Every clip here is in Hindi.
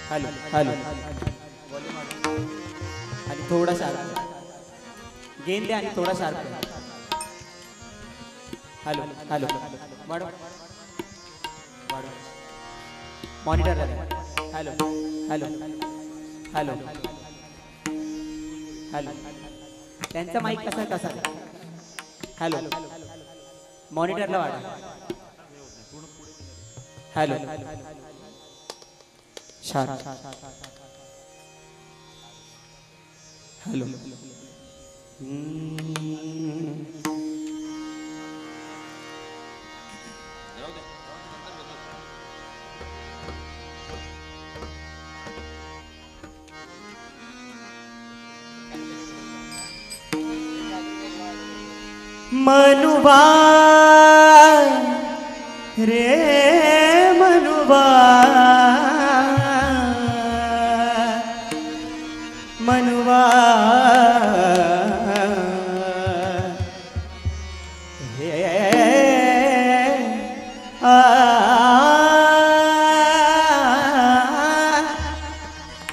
हॅलो हॅलो आणि थोडा शार्प गेन द्या आणि थोडा शार्प द्या. हॅलो हॅलो वाढव वाढव मॉनिटरला द्या. हॅलो हॅलो हॅलो हॅलो त्यांचा माईक कसा कसा हॅलो मॉनिटरला वाढव. हॅलो शार्प हॅलो मनुबा रे मनुबा मनुबा रे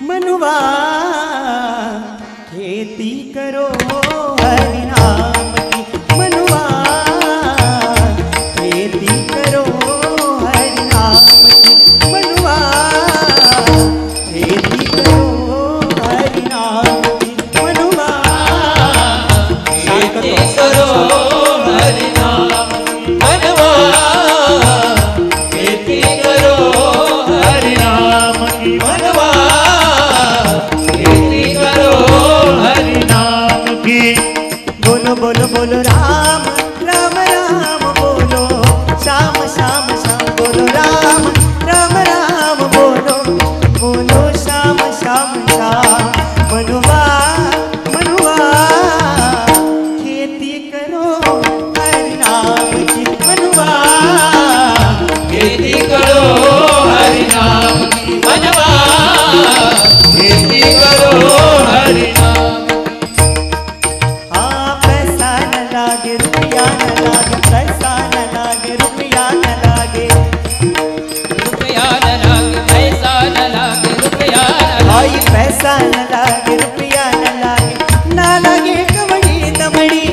मनुबा खेती करो हरि नाम की. मनुबा खेती करो हरि नाम की. मनुबा खेती करो हरि नाम की. मनुबा खेती करो हरि नाम की. मनुबा खेती करो हरि नाम की. मनुबा खेती करो हरि नाम की. बोलो बोलो बोलो राम राम राम बोलो श्याम श्याम श्याम बोलो राम राम राम बोलो बोलो श्याम श्याम श्याम. मनुबा मनुबा खेती करो हरि नाम की. मनुबा खेती करो हरि नाम की. मनुबा खेती करो हरि नाम. रुपया न लागे पैसा न लागे रुपया न लागे रुपया न लागे पैसा न लागे रुपया भाई पैसा न लागे रुपया न लागे ना लागे कवड़ी दमड़ी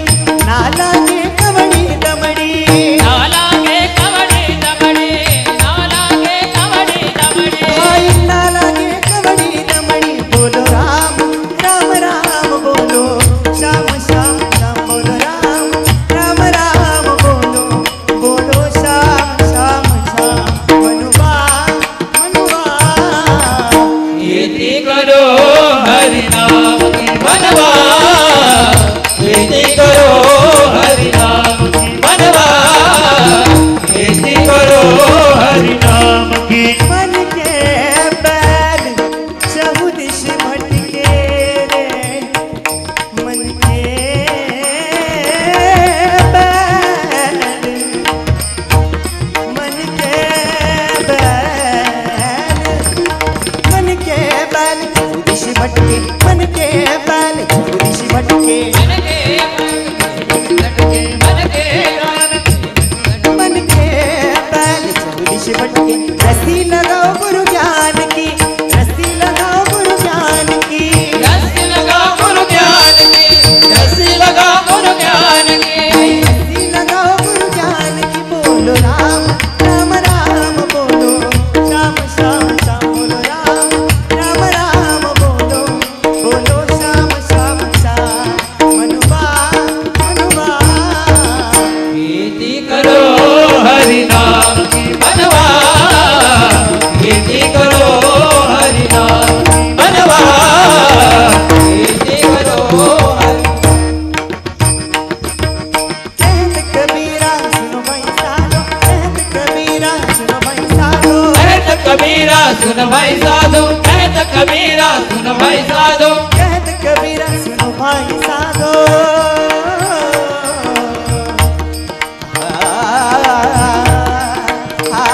ना लागे कवड़ी दमड़ी ना लागे कवड़ी दमड़ी ना लागे कवड़ी दमड़ी भाई ना लागे कवड़ी दमड़ी. बोलो राम राम राम बोलो श्याम श्याम श्याम बोलो राम राम राम बोलो बोलो श्याम श्याम श्याम. मनुबा मनुबा खेती करो हरि नाम की. मनुबा खेती करो हरि नाम की. मनुबा खेती करो हरि नाम की. मन के बैल चहुदिश भटके रे मन के बैल मन के बैल मन के बैल चहुदिश भटके. मन के बैल चहुदिश भटके. मन के बैल चहुदिश भटके. रस्सी लगाओ गुरु ज्ञान की. रस्सी लगाओ गुरु ज्ञान की. रस्सी लगाओ गुरु ज्ञान की. रस्सी लगाओ गुरु ज्ञान की. रस्सी लगाओ गुरु ज्ञान की. बोलो राम राम राम बोलो श्याम श्याम श्याम बोलो राम राम राम बोलो बोलो श्याम श्याम श्याम. मनुबा मनुबा खेती करो हरि नाम की. मनुबा खेती करो हरि नाम की. मनुबा खेती करो हरि. कहत कबीरा सुनो भाई साधो. कहत कबीरा सुनो भाई साधो. कहत कबीरा सुनो भाई साधो. कहत कबीरा सुनो भाई साधो. कहत कबीरा सुनो भाई साधो. आ